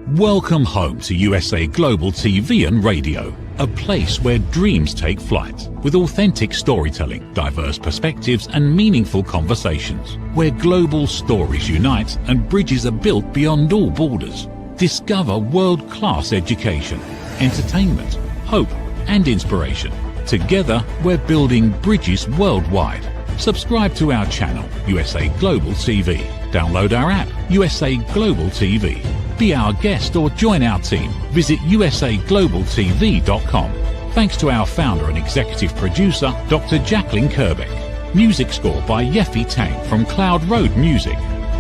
Welcome home to USA Global TV and Radio, a place where dreams take flight, with authentic storytelling, diverse perspectives and meaningful conversations, where global stories unite and bridges are built beyond all borders. Discover world-class education, entertainment, hope and inspiration. Together, we're building bridges worldwide. Subscribe to our channel, USA Global TV. Download our app, USA Global TV. Be our guest or join our team. Visit usaglobaltv.com. Thanks to our founder and executive producer, Dr. Jacqueline Kerbeck. Music score by Yeffy Tang from Cloud Road Music.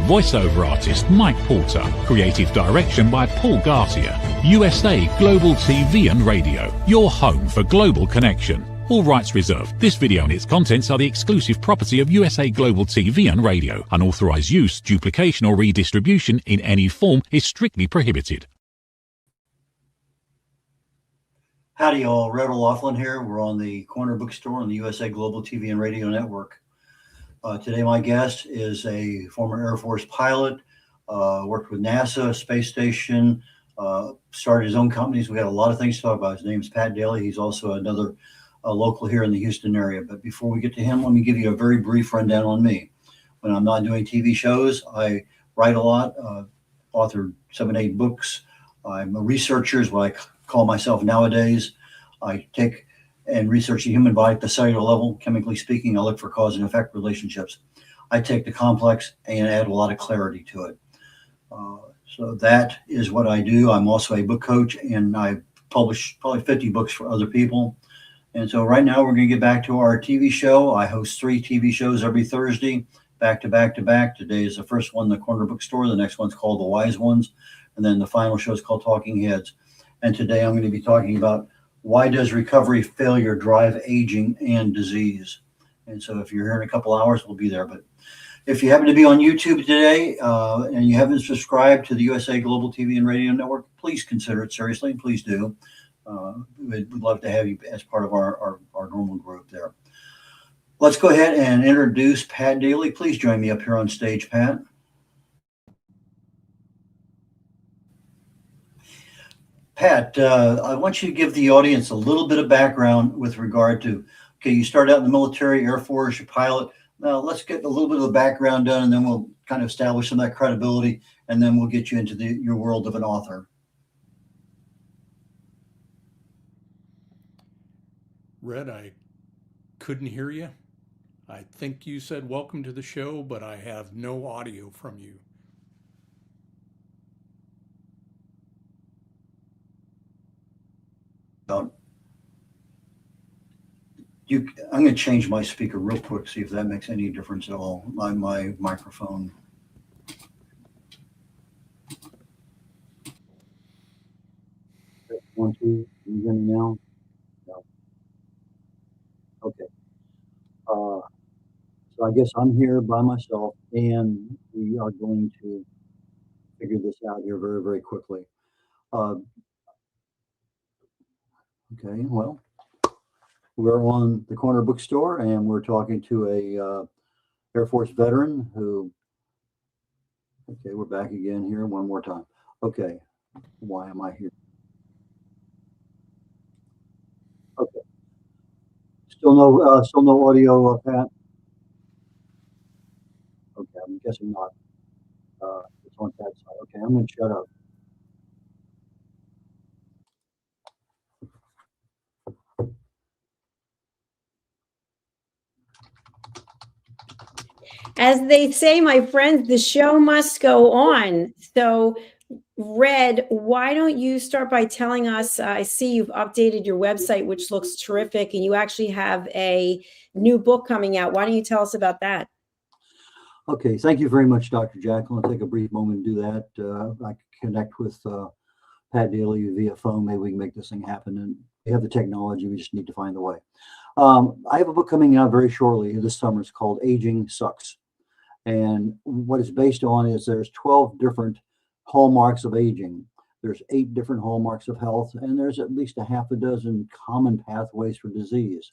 Voiceover artist Mike Porter. Creative direction by Paul Garcia. USA Global TV and Radio. Your home for global connection. All rights reserved. This video and its contents are the exclusive property of USA Global TV and Radio. Unauthorized use, duplication or redistribution in any form is strictly prohibited. Howdy all, Red O'Loughlin here. We're on the Corner Bookstore on the USA Global TV and Radio Network. Today my guest is a former Air Force pilot, worked with NASA, Space Station, started his own companies. We had a lot of things to talk about. His name's Pat Daly. He's also another local here in the Houston area. But before we get to him, let me give you a very brief rundown on me. When I'm not doing TV shows, I write a lot, authored 7, 8 books. I'm a researcher is what I call myself nowadays. I take and research the human body at the cellular level. Chemically speaking, I look for cause and effect relationships. I take the complex and add a lot of clarity to it. So that is what I do. I'm also a book coach, and I publish probably 50 books for other people. And so right now we're going to get back to our TV show. I host 3 TV shows every Thursday, back to back to back. Today is the first one, The Corner Bookstore. The next one's called The Wise Ones. And then the final show is called Talking Heads. And today I'm going to be talking about why does recovery failure drive aging and disease? And so if you're here in a couple hours, we'll be there. But if you happen to be on YouTube today and you haven't subscribed to the USA Global TV and Radio Network, please consider it seriously. Please do. We'd love to have you as part of our normal group there. Let's go ahead and introduce Pat Daly. Please join me up here on stage, Pat. Pat, I want you to give the audience a little bit of background with regard to, okay, you started out in the military, Air Force, you're a pilot. Now let's get a little bit of the background done, and then we'll kind of establish some of that credibility, and then we'll get you into your world of an author. Red, I couldn't hear you. I think you said welcome to the show, but I have no audio from you. I'm going to change my speaker real quick, see if that makes any difference at all. My microphone. One, two, can you hear me now? No. Okay. So I guess I'm here by myself, and we are going to figure this out here very, very quickly. Okay, well, we're on the Corner Bookstore, and we're talking to a Air Force veteran who, okay, we're back again here one more time. Okay, why am I here? Okay, still no audio, Pat? Okay, I'm guessing not. It's on Pat's side. Okay, I'm going to shut up. As they say, my friends, the show must go on. So, Red, why don't you start by telling us, I see you've updated your website, which looks terrific, and you actually have a new book coming out. Why don't you tell us about that? Okay, thank you very much, Dr. Jacqueline. I'll take a brief moment to do that. I can connect with Pat Daly via phone. Maybe we can make this thing happen. And we have the technology. We just need to find the way. I have a book coming out very shortly this summer. It's called Aging Sucks. And what it's based on is there's 12 different hallmarks of aging. There's 8 different hallmarks of health, and there's at least a half a dozen common pathways for disease.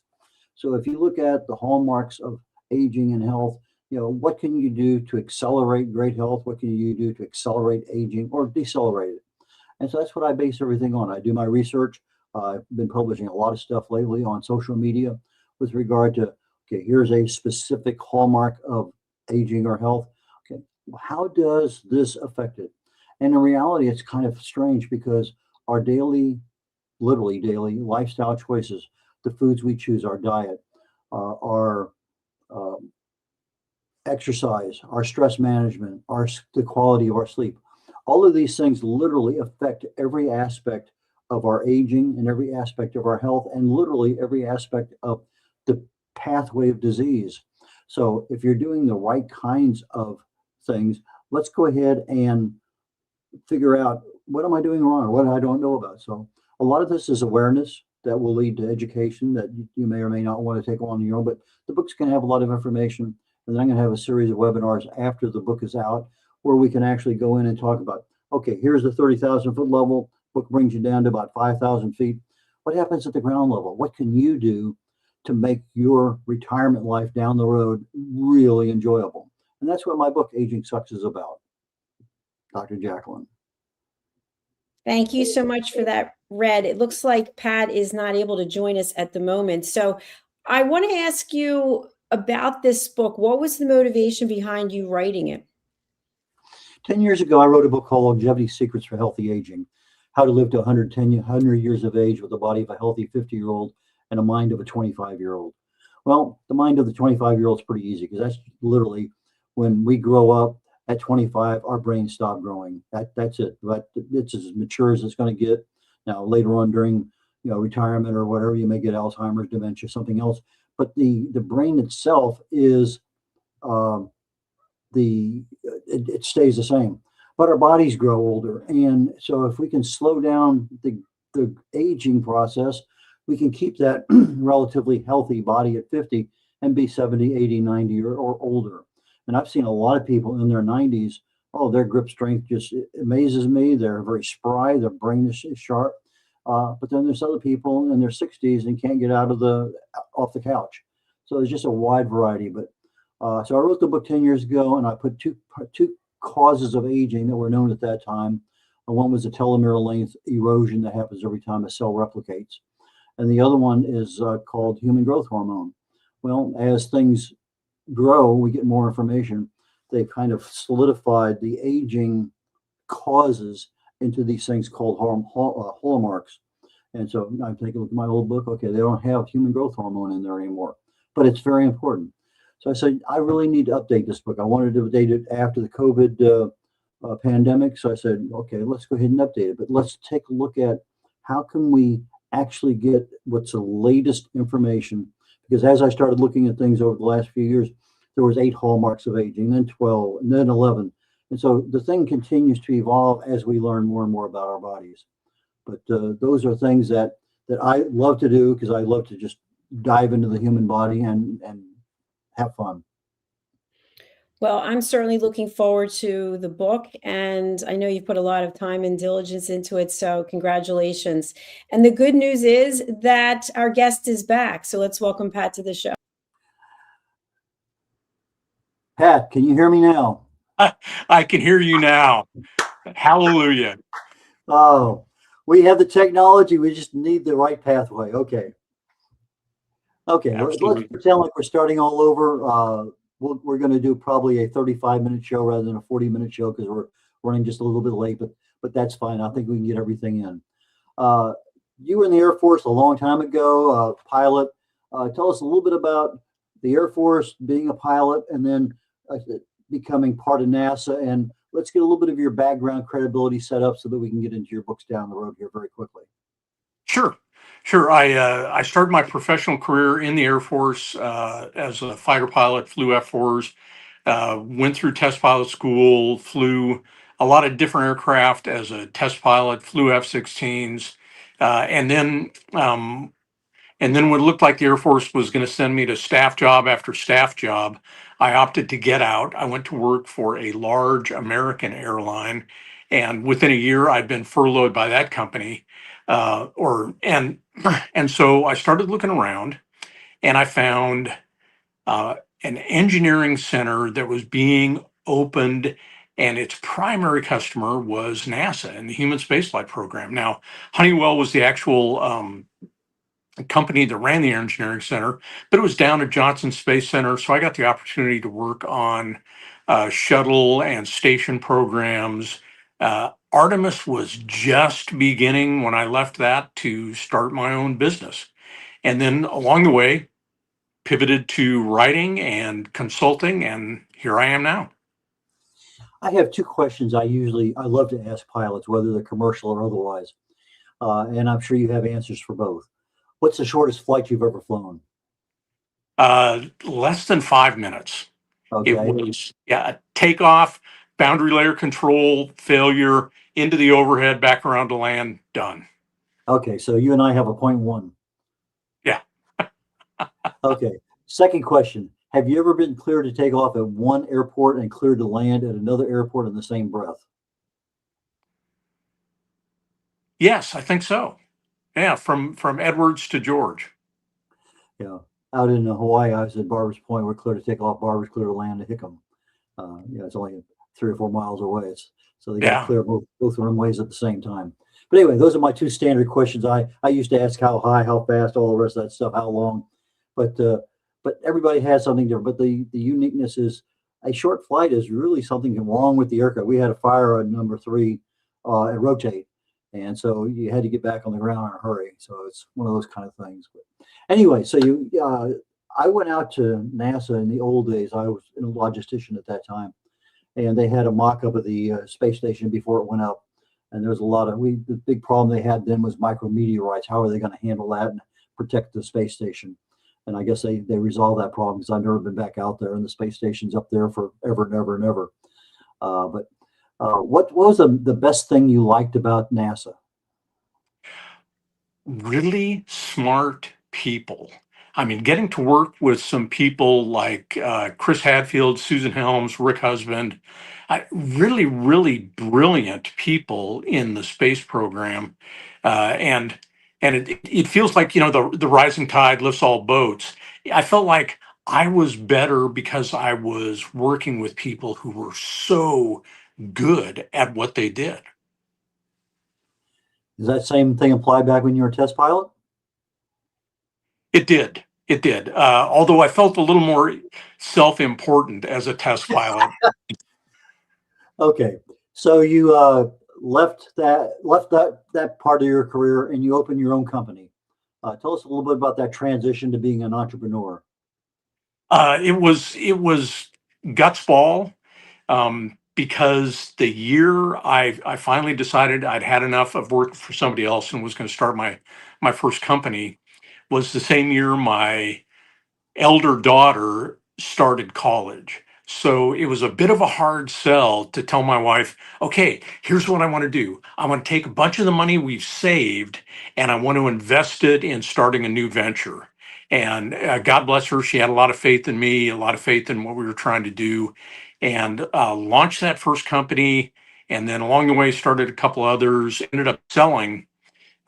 So if you look at the hallmarks of aging and health, you know, what can you do to accelerate great health? What can you do to accelerate aging or decelerate it? And so that's what I base everything on. I do my research. I've been publishing a lot of stuff lately on social media with regard to, okay, here's a specific hallmark of aging or health. Okay, how does this affect it? And in reality, it's kind of strange because our daily, literally daily lifestyle choices, the foods we choose, our diet, our exercise, our stress management, the quality of our sleep. All of these things literally affect every aspect of our aging and every aspect of our health and literally every aspect of the pathway of disease. So if you're doing the right kinds of things, let's go ahead and figure out what am I doing wrong or what I don't know about. So a lot of this is awareness that will lead to education that you may or may not want to take on your own, but the book's going to have a lot of information. And then I'm going to have a series of webinars after the book is out where we can actually go in and talk about, okay, here's the 30,000 foot level. Book brings you down to about 5,000 feet. What happens at the ground level? What can you do to make your retirement life down the road really enjoyable? And that's what my book, Aging Sucks, is about. Dr. Jacqueline. Thank you so much for that, Red. It looks like Pat is not able to join us at the moment. So I want to ask you about this book. What was the motivation behind you writing it? 10 years ago, I wrote a book called Longevity Secrets for Healthy Aging, How to Live to 100 years of age with the body of a healthy 50-year-old and a mind of a 25-year-old. Well, the mind of the 25-year-old is pretty easy because that's literally when we grow up at 25, our brains stop growing. That's it. But it's as mature as it's going to get. Now, later on during retirement or whatever, you may get Alzheimer's, dementia, something else. But the brain itself is it stays the same, but our bodies grow older. And so if we can slow down the aging process, we can keep that relatively healthy body at 50 and be 70, 80, 90 or older. And I've seen a lot of people in their 90s. Oh, their grip strength just amazes me. They're very spry. Their brain is sharp. But then there's other people in their 60s and can't get off the couch. So there's just a wide variety. But so I wrote the book 10 years ago, and I put two causes of aging that were known at that time. One was the telomere length erosion that happens every time a cell replicates. And the other one is called human growth hormone. Well, as things grow, we get more information. They kind of solidified the aging causes into these things called hallmarks. And so I'm taking a look at my old book. Okay, they don't have human growth hormone in there anymore, but it's very important. So I said, I really need to update this book. I wanted to update it after the COVID pandemic. So I said, okay, let's go ahead and update it. But let's take a look at how can we actually get what's the latest information. Because as I started looking at things over the last few years, there was 8 hallmarks of aging, then 12, and then 11. And so the thing continues to evolve as we learn more and more about our bodies. But those are things that I love to do because I love to just dive into the human body and have fun. Well, I'm certainly looking forward to the book, and I know you've put a lot of time and diligence into it, so congratulations. And the good news is that our guest is back, so let's welcome Pat to the show. Pat, can you hear me now? I can hear you now. Hallelujah. Oh, we have the technology. We just need the right pathway. Okay, let's pretend like we're starting all over. We're going to do probably a 35-minute show rather than a 40-minute show because we're running just a little bit late, but that's fine. I think we can get everything in. You were in the Air Force a long time ago, pilot. Tell us a little bit about the Air Force, being a pilot, and then becoming part of NASA. And let's get a little bit of your background credibility set up so that we can get into your books down the road here very quickly. Sure. I started my professional career in the Air Force as a fighter pilot, flew F-4s, went through test pilot school, flew a lot of different aircraft as a test pilot, flew F-16s, and then when it looked like the Air Force was going to send me to staff job after staff job, I opted to get out. I went to work for a large American airline, and within a year, I'd been furloughed by that company. And so I started looking around, and I found an engineering center that was being opened and its primary customer was NASA and the Human Spaceflight Program. Now, Honeywell was the actual company that ran the Air Engineering Center, but it was down at Johnson Space Center. So I got the opportunity to work on shuttle and station programs. Artemis was just beginning when I left that to start my own business. And then along the way, pivoted to writing and consulting, and here I am now. I have two questions I love to ask pilots, whether they're commercial or otherwise. And I'm sure you have answers for both. What's the shortest flight you've ever flown? Less than 5 minutes. It Okay. was, yeah, takeoff, boundary layer control, failure, into the overhead, back around to land, done. Okay. So you and I have a point one. Yeah. Okay. Second question. Have you ever been cleared to take off at one airport and cleared to land at another airport in the same breath? Yes, I think so. Yeah, from Edwards to George. Yeah. Out in Hawaii, I was at Barbers Point. We're clear to take off. Barbers clear to land to Hickam. It's only 3 or 4 miles away. So they got to Yeah. clear both runways at the same time. But anyway, those are my two standard questions. I used to ask how high, how fast, all the rest of that stuff, how long. But everybody has something different. But the uniqueness is a short flight is really something wrong with the aircraft. We had a fire on number 3 at Rotate. And so you had to get back on the ground in a hurry. So it's one of those kind of things. But anyway, so I went out to NASA in the old days. I was a logistician at that time, and they had a mock-up of the space station before it went up. And there was a lot of the big problem they had then was micrometeorites. How are they going to handle that and protect the space station? And I guess they resolved that problem because I've never been back out there, and the space station's up there forever and ever and ever. What was the best thing you liked about NASA? Really smart people. I mean, getting to work with some people like Chris Hadfield, Susan Helms, Rick Husband, really, really brilliant people in the space program. And it feels like, the rising tide lifts all boats. I felt like I was better because I was working with people who were so good at what they did. Does that same thing apply back when you were a test pilot? It did. It did. Although I felt a little more self-important as a test pilot. Okay, so you left that part of your career and you opened your own company. Tell us a little bit about that transition to being an entrepreneur. It was guts ball, because the year I finally decided I'd had enough of working for somebody else and was going to start my first company was the same year my elder daughter started college. So it was a bit of a hard sell to tell my wife, okay, here's what I want to do. I want to take a bunch of the money we've saved and I want to invest it in starting a new venture. And God bless her, she had a lot of faith in me, a lot of faith in what we were trying to do, and launched that first company. And then along the way, started a couple others, ended up selling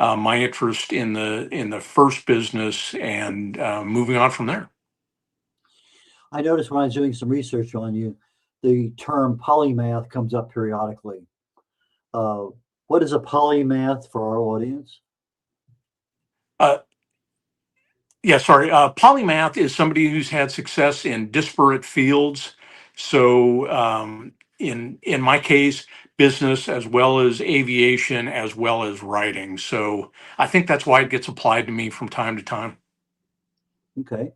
my interest in the first business and moving on from there. I noticed when I was doing some research on you, the term polymath comes up periodically. What is a polymath for our audience? Yeah, sorry. Polymath is somebody who's had success in disparate fields. So in my case, business as well as aviation as well as writing. So I think that's why it gets applied to me from time to time. Okay.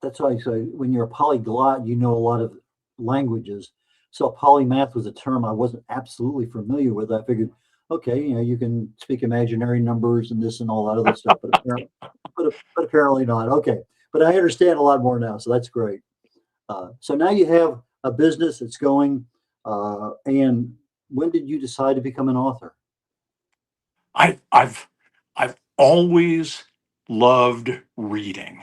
That's why I say when you're a polyglot, you know a lot of languages. So polymath was a term I wasn't absolutely familiar with. I figured, okay, you can speak imaginary numbers and this and all that other stuff, but apparently not. Okay, but I understand a lot more now, so that's great. So now you have a business that's going. And when did you decide to become an author? I've always loved reading.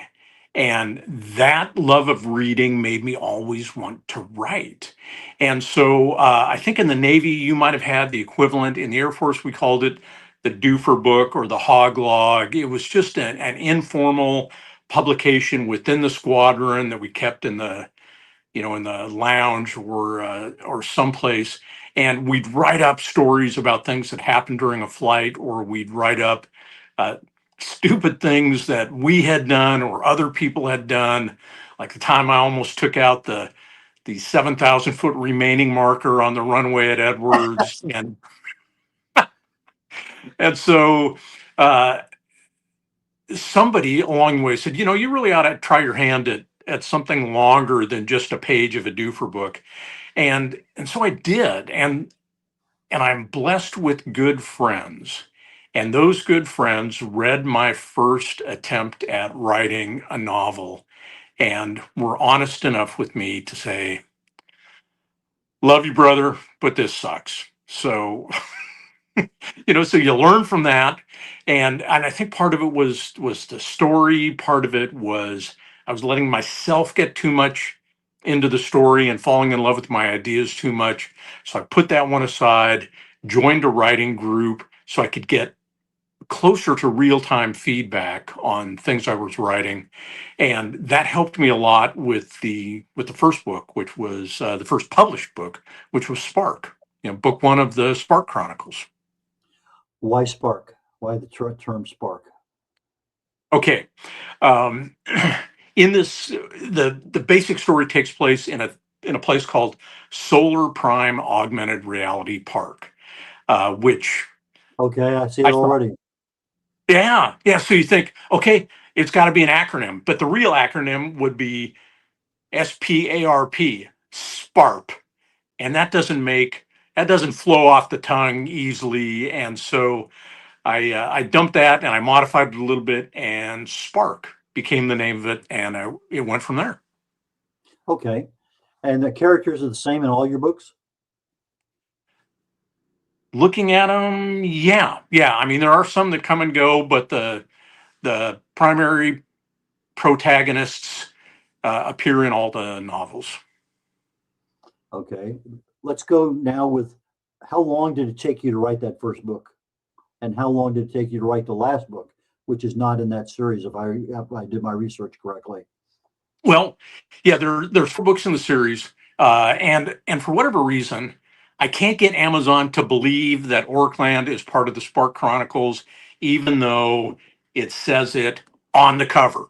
And that love of reading made me always want to write. And so I think in the Navy, you might have had the equivalent. In the Air Force, we called it the Doofer book or the Hog Log. It was just an informal publication within the squadron that we kept in the in the lounge or someplace, and we'd write up stories about things that happened during a flight, or we'd write up uh, stupid things that we had done or other people had done, like the time I almost took out the 7,000-foot remaining marker on the runway at Edwards, and so. Uh, Somebody along the way said, you really ought to try your hand at something longer than just a page of a doofer book. And so I did. And I'm blessed with good friends. And those good friends read my first attempt at writing a novel and were honest enough with me to say, love you, brother, but this sucks. So so you learn from that, and I think part of it was the story. Part of it was I was letting myself get too much into the story and falling in love with my ideas too much. So I put that one aside, joined a writing group so I could get closer to real-time feedback on things I was writing, and that helped me a lot with the first book, which was the first published book, which was Spark. Book one of the Spark Chronicles. Why Spark? Why the term Spark? Okay. Um, in this, the basic story takes place in a place called Solar Prime Augmented Reality Park, which Okay, I see it I thought, already. yeah. So you think, okay, it's got to be an acronym, but the real acronym would be SPARP, SPARP, and that doesn't flow off the tongue easily, and so I dumped that and I modified it a little bit, and Spark became the name of it, and it went from there. Okay, and the characters are the same in all your books? Looking at them, yeah. I mean, there are some that come and go, but the primary protagonists appear in all the novels. Okay, let's go now with how long did it take you to write that first book? And how long did it take you to write the last book, which is not in that series, if I did my research correctly? Well, yeah, there's 4 books in the series, and for whatever reason, I can't get Amazon to believe that Orkland is part of the Spark Chronicles, even though it says it on the cover.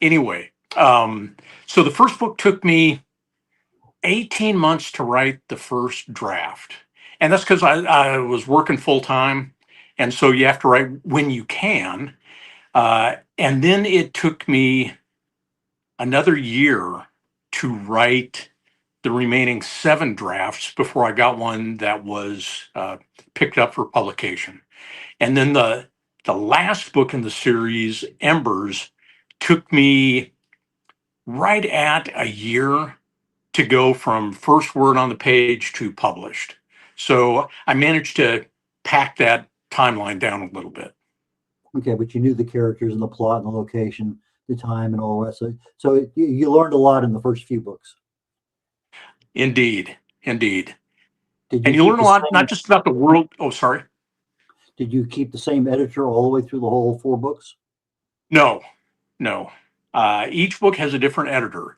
Anyway, so the first book took me 18 months to write the first draft, and that's because I was working full time, and so you have to write when you can, and then it took me another year to write the remaining 7 drafts before I got one that was picked up for publication. And then the last book in the series, Embers, took me right at a year to go from first word on the page to published. So I managed to pack that timeline down a little bit. Okay, but you knew the characters and the plot and the location, the time, and all the rest of it. So you learned a lot in the first few books. Indeed. Did And you you keep learn a the lot, same? not just about the world. Oh, sorry. Did you keep the same editor all the way through the whole 4 books? No, no. Each book has a different editor,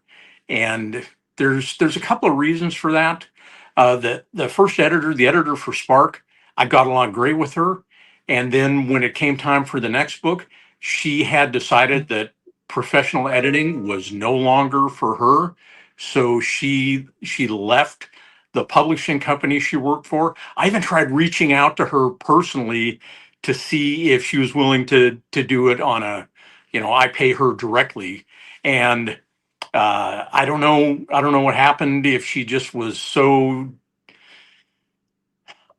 and there's a couple of reasons for that. The first editor, the editor for Spark, I got along great with her, and then when it came time for the next book, she had decided that professional editing was no longer for her, so she left the publishing company she worked for. I even tried reaching out to her personally to see if she was willing to do it on a I pay her directly, and I don't know what happened, if she just was so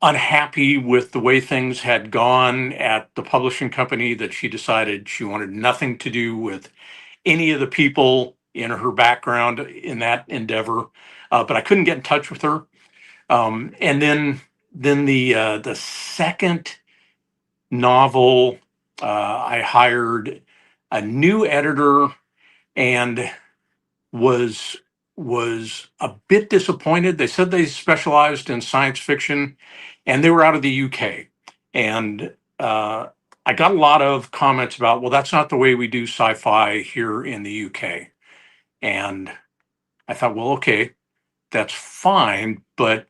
unhappy with the way things had gone at the publishing company that she decided she wanted nothing to do with any of the people in her background in that endeavor. But I couldn't get in touch with her. And then the second novel, I hired a new editor and was was a bit disappointed. They said they specialized in science fiction, and they were out of the UK. And I got a lot of comments about, well, that's not the way we do sci-fi here in the UK. And I thought, well, okay, that's fine, but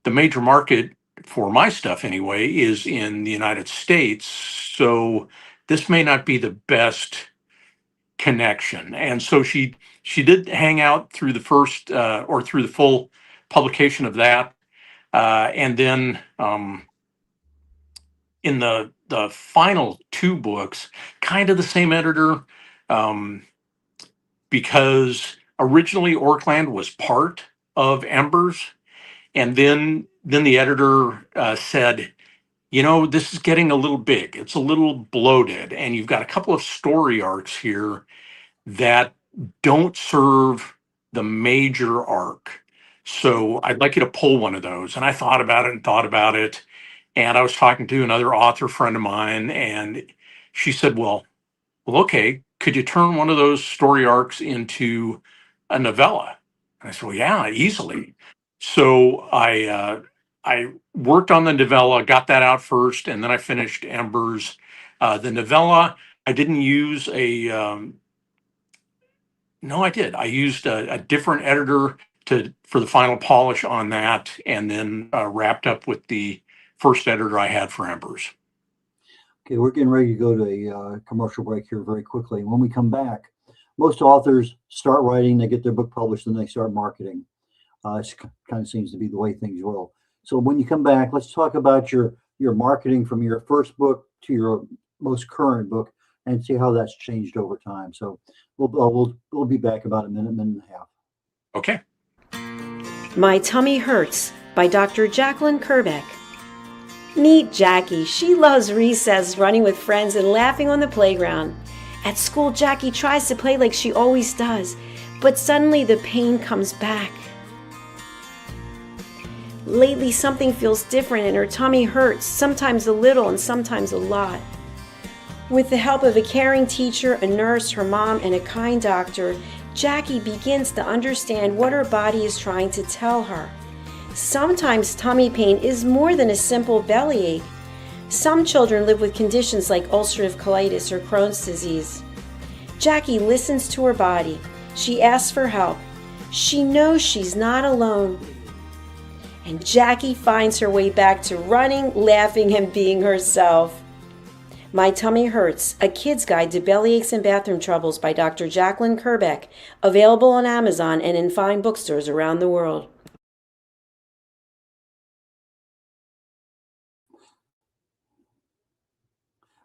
the major market for my stuff anyway is in the United States. So this may not be the best connection. And so she did hang out through the first or through the full publication of that. And then in the final two books, kind of the same editor, um, because originally Orkland was part of Embers, and then the editor said, you know, this is getting a little big. It's a little bloated, and you've got a couple of story arcs here that don't serve the major arc. So I'd like you to pull one of those. And I thought about it and thought about it. And I was talking to another author friend of mine, and she said, well, okay, could you turn one of those story arcs into a novella? And I said, well, yeah, easily. So I worked on the novella, got that out first, and then I finished Embers. The novella, I didn't use no, I did. I used a different editor for the final polish on that, and then wrapped up with the first editor I had for Embers. Okay, we're getting ready to go to a commercial break here very quickly. When we come back, most authors start writing, they get their book published, and they start marketing. It kind of seems to be the way things roll. So when you come back, let's talk about your marketing from your first book to your most current book, and see how that's changed over time. So we'll be back about a minute and a half. Okay. My Tummy Hurts by Dr. Jacqueline Kerbeck. Meet Jackie. She loves recess, running with friends, and laughing on the playground. At school, Jackie tries to play like she always does, but suddenly the pain comes back. Lately, something feels different and her tummy hurts, sometimes a little and sometimes a lot. With the help of a caring teacher, a nurse, her mom, and a kind doctor, Jackie begins to understand what her body is trying to tell her. Sometimes tummy pain is more than a simple bellyache. Some children live with conditions like ulcerative colitis or Crohn's disease. Jackie listens to her body. She asks for help. She knows she's not alone. And Jackie finds her way back to running, laughing, and being herself. My Tummy Hurts, a kid's guide to bellyaches and bathroom troubles by Dr. Jacqueline Kerbeck, available on Amazon and in fine bookstores around the world.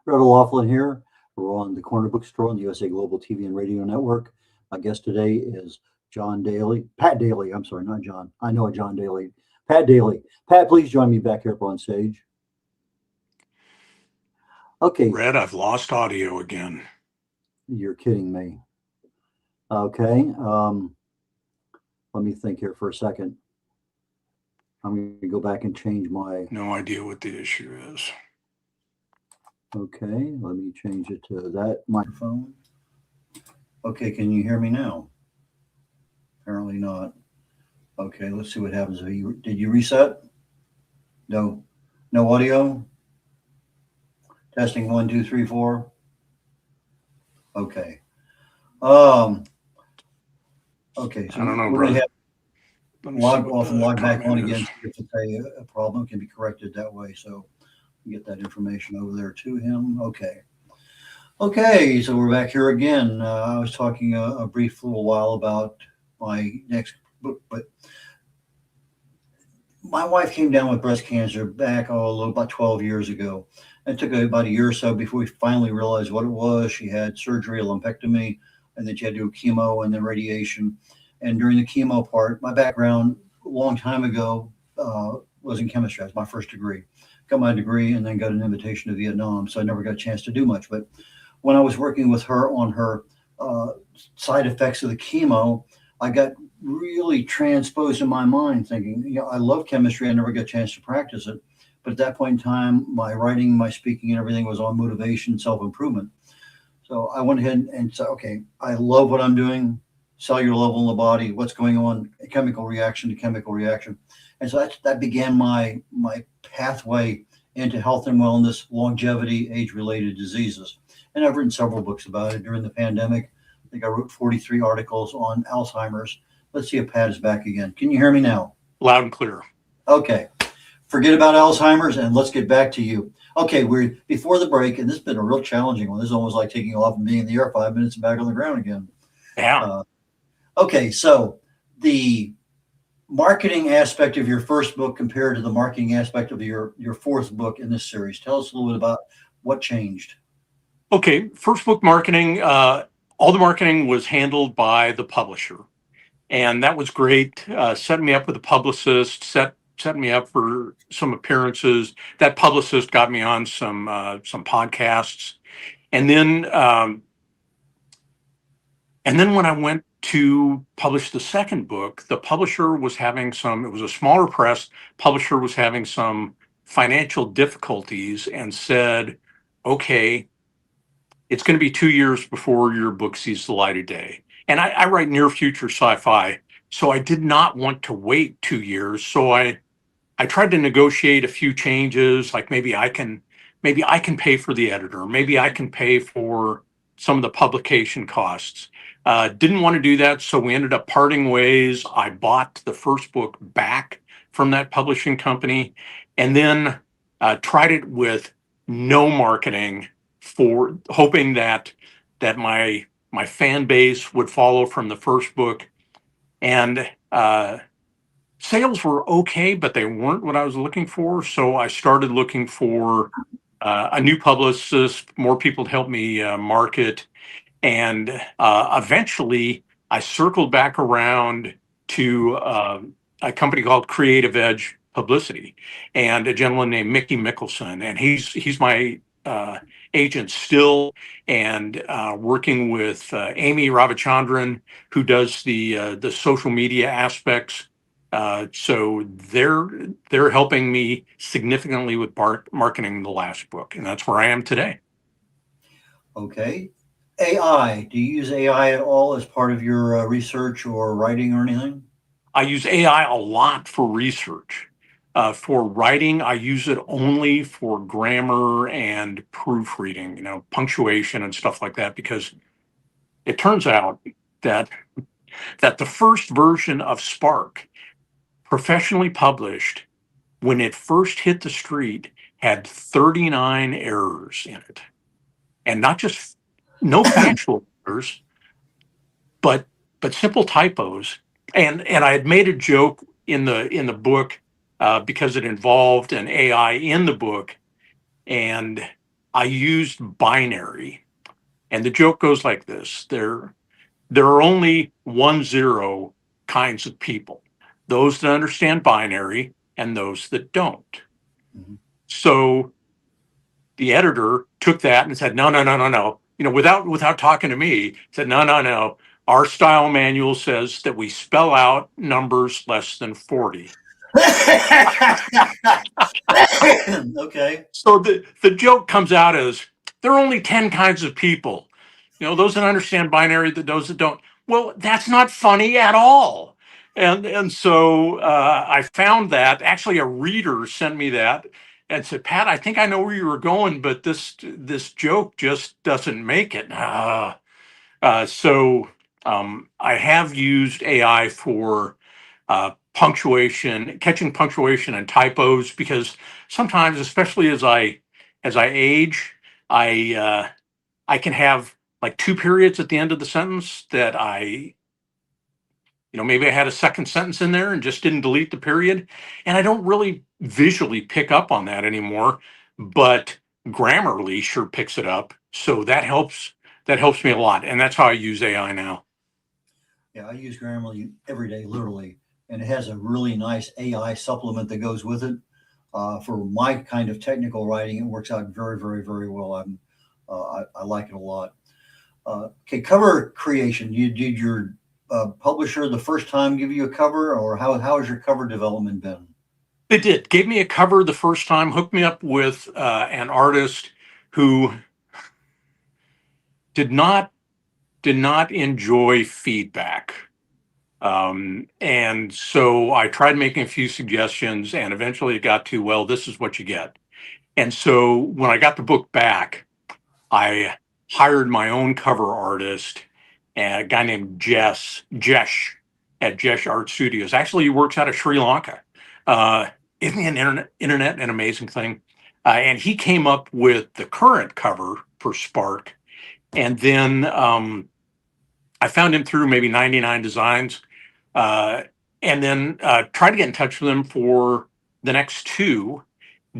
Red O'Loughlin here. We're on the Corner Bookstore on the USA Global TV and Radio Network. My guest today is Pat Daly. I'm sorry, not John. I know a John Daly. Pat Daly. Pat, please join me back here up on stage. Okay. Red, I've lost audio again. You're kidding me. Okay. Let me think here for a second. I'm going to go back and change my... No idea what the issue is. Okay, let me change it to that microphone. Okay, can you hear me now? Apparently not. Okay, let's see what happens. Did you reset? No audio? Testing 1, 2, 3, 4. Okay. Okay, so I don't know, we're going to have log off and log back on again. If it's a problem, it can be corrected that way. So get that information over there to him. Okay, so we're back here again. I was talking a brief little while about my next book, but my wife came down with breast cancer back about 12 years ago. It took about a year or so before we finally realized what it was. She had surgery, a lumpectomy, and then she had to do chemo and then radiation. And during the chemo part, my background a long time ago was in chemistry. That was my first degree. Got my degree and then got an invitation to Vietnam. So I never got a chance to do much. But when I was working with her on her side effects of the chemo, I got really transposed in my mind thinking, I love chemistry. I never got a chance to practice it. But at that point in time, my writing, my speaking, and everything was on motivation, self-improvement. So I went ahead and said, okay, I love what I'm doing, cellular level in the body, what's going on, chemical reaction to chemical reaction. And so that began my pathway into health and wellness, longevity, age-related diseases. And I've written several books about it during the pandemic. I think I wrote 43 articles on Alzheimer's. Let's see if Pat is back again. Can you hear me now? Loud and clear. Okay. Forget about Alzheimer's and let's get back to you. Okay, we're before the break, and this has been a real challenging one. This is almost like taking off and being in the air 5 minutes and back on the ground again. Yeah. Okay, so the marketing aspect of your first book compared to the marketing aspect of your fourth book in this series. Tell us a little bit about what changed. Okay, first book marketing, all the marketing was handled by the publisher. And that was great. Set me up with a publicist, set me up for some appearances. That publicist got me on some podcasts. And then when I went to publish the second book, the publisher was having it was a smaller press, publisher was having some financial difficulties and said, okay, it's going to be 2 years before your book sees the light of day. And I write near future sci-fi, so I did not want to wait 2 years. So I tried to negotiate a few changes, like maybe I can pay for the editor, maybe I can pay for some of the publication costs. Didn't want to do that, so we ended up parting ways. I bought the first book back from that publishing company, and then tried it with no marketing, for hoping that my fan base would follow from the first book. And sales were okay, but they weren't what I was looking for. So I started looking for a new publicist, more people to help me market. And eventually I circled back around to a company called Creative Edge Publicity, and a gentleman named Mickey Mickelson. And he's my agent still, and working with Amy Ravichandran, who does the social media aspects. So they're helping me significantly with marketing the last book, and that's where I am today. Okay. AI. Do you use AI at all as part of your research or writing or anything? I use AI a lot for research. For writing, I use it only for grammar and proofreading, punctuation and stuff like that, because it turns out that the first version of Spark, professionally published, when it first hit the street, had 39 errors in it. And not just no factual errors, but simple typos. And I had made a joke in the book, because it involved an AI in the book, and I used binary. And the joke goes like this: there are only 1-0 kinds of people: those that understand binary and those that don't. Mhm. So the editor took that and said, no, without talking to me, said, no. Our style manual says that we spell out numbers less than 40. Okay. So the joke comes out as, there are only 10 kinds of people. Those that understand binary, those that don't. Well, that's not funny at all. And so I found that actually a reader sent me that and said, Pat, I think I know where you were going, but this joke just doesn't make it. So I have used AI for punctuation, catching punctuation and typos, because sometimes, especially as I age, I can have like 2 periods at the end of the sentence that maybe I had a second sentence in there and just didn't delete the period. And I don't really visually pick up on that anymore, but Grammarly sure picks it up. So that helps me a lot. And that's how I use AI now. Yeah, I use Grammarly every day, literally, and it has a really nice AI supplement that goes with it. For my kind of technical writing, it works out very, very, very well. I like it a lot. Okay, cover creation. Did your publisher the first time give you a cover, or how has your cover development been? They did. Gave me a cover the first time, hooked me up with an artist who did not enjoy feedback. And so I tried making a few suggestions, and eventually it got to, well, this is what you get. And so when I got the book back, I hired my own cover artist, a guy named Jesh, at Jesh Art Studios. Actually, he works out of Sri Lanka. Isn't the internet an amazing thing? And he came up with the current cover for Spark. And then I found him through maybe 99 Designs, and then tried to get in touch with him for the next two.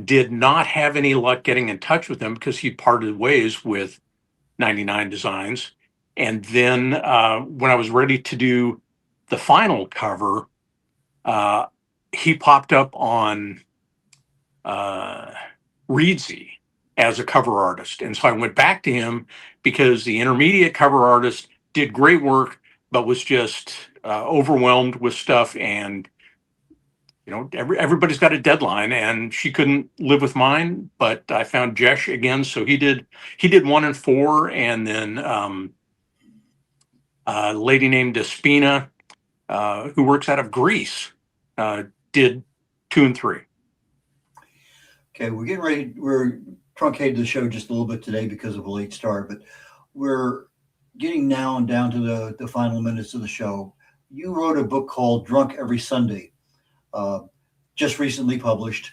Did not have any luck getting in touch with him because he parted ways with 99 Designs. And then when I was ready to do the final cover, he popped up on Reedsy as a cover artist. And so I went back to him because the intermediate cover artist did great work, but was just overwhelmed with stuff. And, you know, everybody's got a deadline, and she couldn't live with mine. But I found Jesh again. So he did 1 and 4. And then a lady named Despina, who works out of Greece, did 2 and 3. Okay, we're getting ready. We're truncated the show just a little bit today because of a late start, but we're getting now and down to the final minutes of the show. You wrote a book called Drunk Every Sunday, just recently published.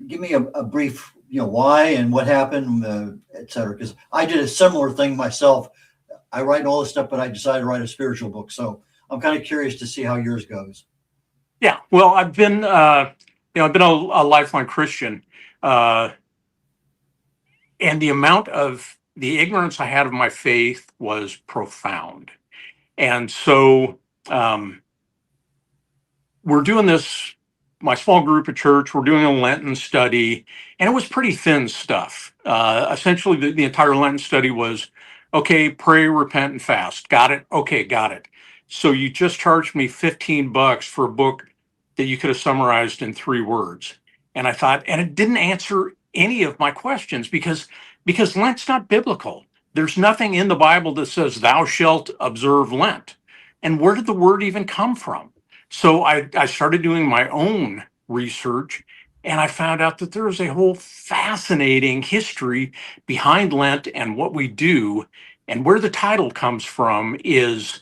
Give me a brief, why and what happened, et cetera, because I did a similar thing myself. I write all this stuff, but I decided to write a spiritual book. So I'm kind of curious to see how yours goes. Yeah, well, I've been a lifelong Christian, and the amount of the ignorance I had of my faith was profound. And so we're doing this, my small group at church, we're doing a Lenten study, and it was pretty thin stuff. Essentially, the entire Lenten study was, okay, pray, repent, and fast. Got it? Okay, got it. So you just charged me $15 for a book that you could have summarized in 3 words. And I thought, and it didn't answer any of my questions because Lent's not biblical. There's nothing in the Bible that says thou shalt observe Lent. And where did the word even come from? So I started doing my own research, and I found out that there is a whole fascinating history behind Lent and what we do. And where the title comes from is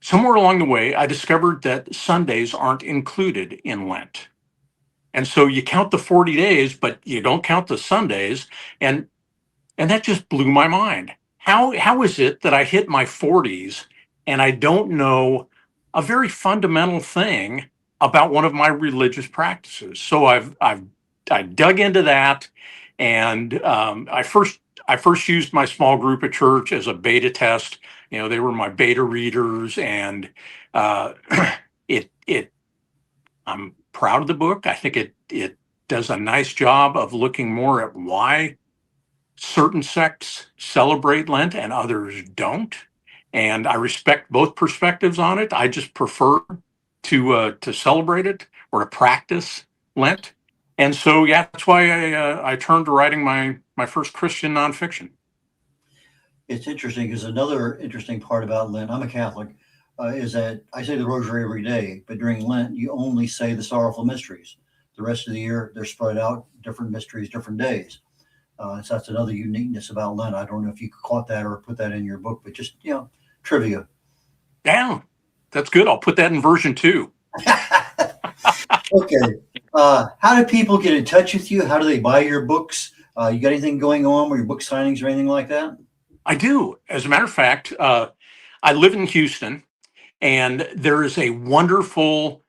somewhere along the way, I discovered that Sundays aren't included in Lent. And so you count the 40 days, but you don't count the Sundays. And that just blew my mind. How is it that I hit my 40s and I don't know a very fundamental thing about one of my religious practices? So I dug into that, and I first used my small group at church as a beta test. They were my beta readers, and I'm proud of the book. I think it does a nice job of looking more at why certain sects celebrate Lent and others don't. And I respect both perspectives on it. I just prefer to celebrate it or to practice Lent. And so, yeah, that's why I turned to writing my first Christian nonfiction. It's interesting because another interesting part about Lent, I'm a Catholic, is that I say the rosary every day, but during Lent, you only say the sorrowful mysteries. The rest of the year, they're spread out, different mysteries, different days. So that's another uniqueness about Lent. I don't know if you caught that or put that in your book, but just, trivia. Yeah, that's good. I'll put that in version 2. Okay. How do people get in touch with you? How do they buy your books? You got anything going on with your book signings or anything like that? I do. As a matter of fact, I live in Houston, and there is a wonderful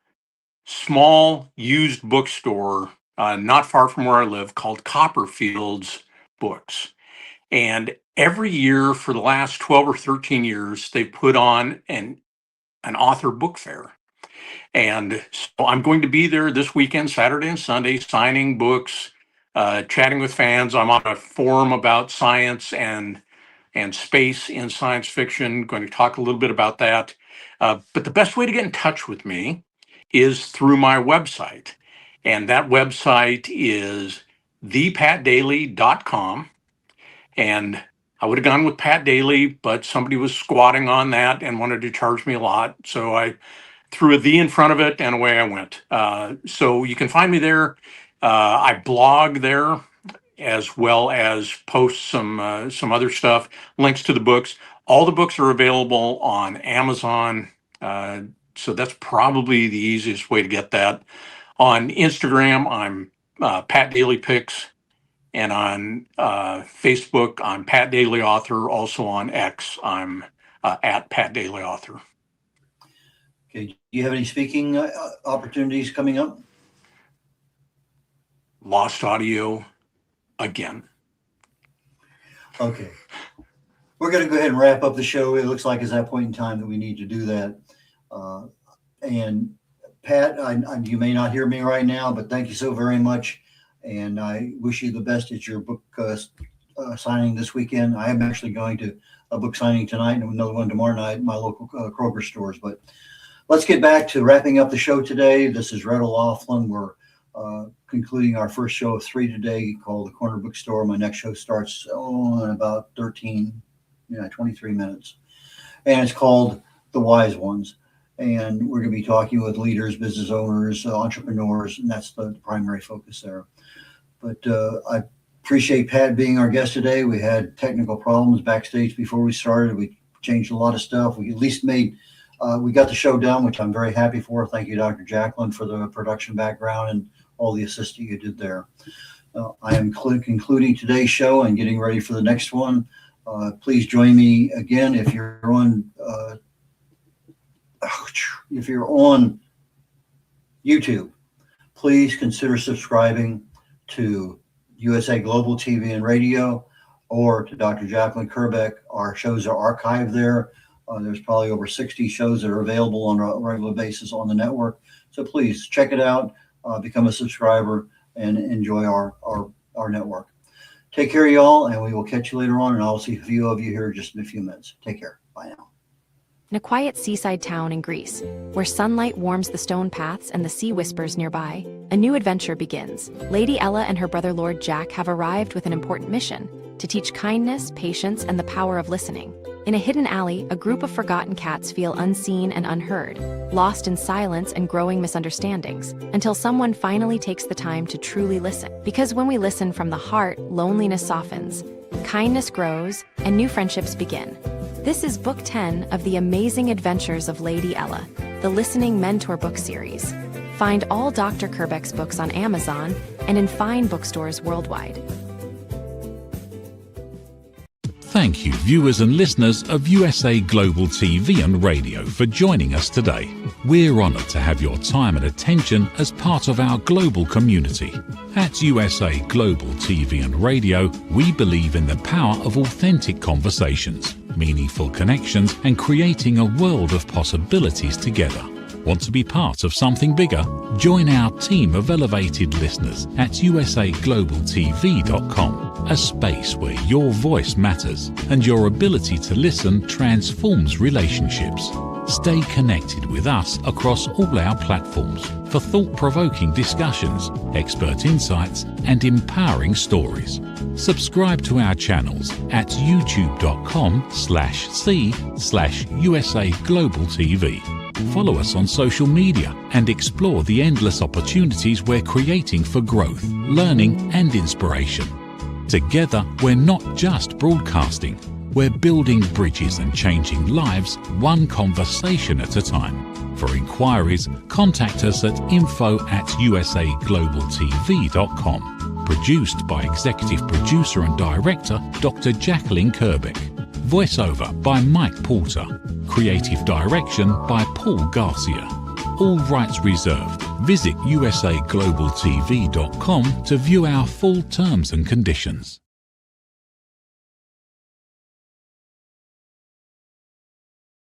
small used bookstore not far from where I live called Copperfield's Books. And every year for the last 12 or 13 years, they put on an author book fair. And so I'm going to be there this weekend, Saturday and Sunday, signing books, chatting with fans. I'm on a forum about science and space in science fiction, going to talk a little bit about that. But the best way to get in touch with me is through my website. And that website is thepatdaily.com. And I would have gone with Pat Daly, but somebody was squatting on that and wanted to charge me a lot. So I threw a "the" in front of it, and away I went. So you can find me there. I blog there, as well as post some other stuff, links to the books. All the books are available on Amazon, So that's probably the easiest way to get that. On Instagram, I'm Pat Daily Pics, and on Facebook, I'm Pat Daily Author. Also on X, I'm at Pat Daily Author. Okay. Do you have any speaking opportunities coming up? Lost audio again. Okay. We're going to go ahead and wrap up the show. It looks like it's that point in time that we need to do that. And Pat, you may not hear me right now, but thank you so very much. And I wish you the best at your book signing this weekend. I am actually going to a book signing tonight and another one tomorrow night at my local Kroger stores. But let's get back to wrapping up the show today. This is Red O'Loughlin. We're concluding our first show of 3 today called A Corner Bookstore. My next show starts in about 23 minutes. And it's called The Wise Ones. And we're going to be talking with leaders, business owners, entrepreneurs, and that's the primary focus there. But I appreciate Pat being our guest today. We had technical problems backstage before we started. We changed a lot of stuff. We at least we got the show done, which I'm very happy for. Thank you, Dr. Jacqueline, for the production background and all the assisting you did there. I am concluding today's show and getting ready for the next one. Please join me again if you're on YouTube. Please consider subscribing to USA Global TV and Radio or to Dr. Jacqueline Kerbeck. Our shows are archived there. There's probably over 60 shows that are available on a regular basis on the network. So please check it out, become a subscriber, and enjoy our network. Take care, y'all, and we will catch you later on, and I'll see a few of you here just in a few minutes. Take care. Bye now. In a quiet seaside town in Greece, where sunlight warms the stone paths and the sea whispers nearby, a new adventure begins. Lady Ella and her brother Lord Jack have arrived with an important mission: to teach kindness, patience, and the power of listening. In a hidden alley, a group of forgotten cats feel unseen and unheard, lost in silence and growing misunderstandings, until someone finally takes the time to truly listen. Because when we listen from the heart, loneliness softens, kindness grows, and new friendships begin. This is Book 10 of The Amazing Adventures of Lady Ella, the Listening Mentor book series. Find all Dr. Kerbeck's books on Amazon and in fine bookstores worldwide. Thank you, viewers and listeners of USA Global TV and Radio, for joining us today. We're honoured to have your time and attention as part of our global community. At USA Global TV and Radio, we believe in the power of authentic conversations, meaningful connections, and creating a world of possibilities together. Want to be part of something bigger? Join our team of elevated listeners at usaglobaltv.com, a space where your voice matters and your ability to listen transforms relationships. Stay connected with us across all our platforms for thought-provoking discussions, expert insights, and empowering stories. Subscribe to our channels at youtube.com/c/USA Global TV. Follow us on social media and explore the endless opportunities we're creating for growth, learning, and inspiration. Together, we're not just broadcasting, we're building bridges and changing lives one conversation at a time. For inquiries, contact us at info@usaglobaltv.com. Produced by Executive Producer and Director Dr. Jacqueline Kerbeck. Voiceover by Mike Porter. Creative direction by Paul Garcia. All rights reserved. Visit usaglobaltv.com to view our full terms and conditions.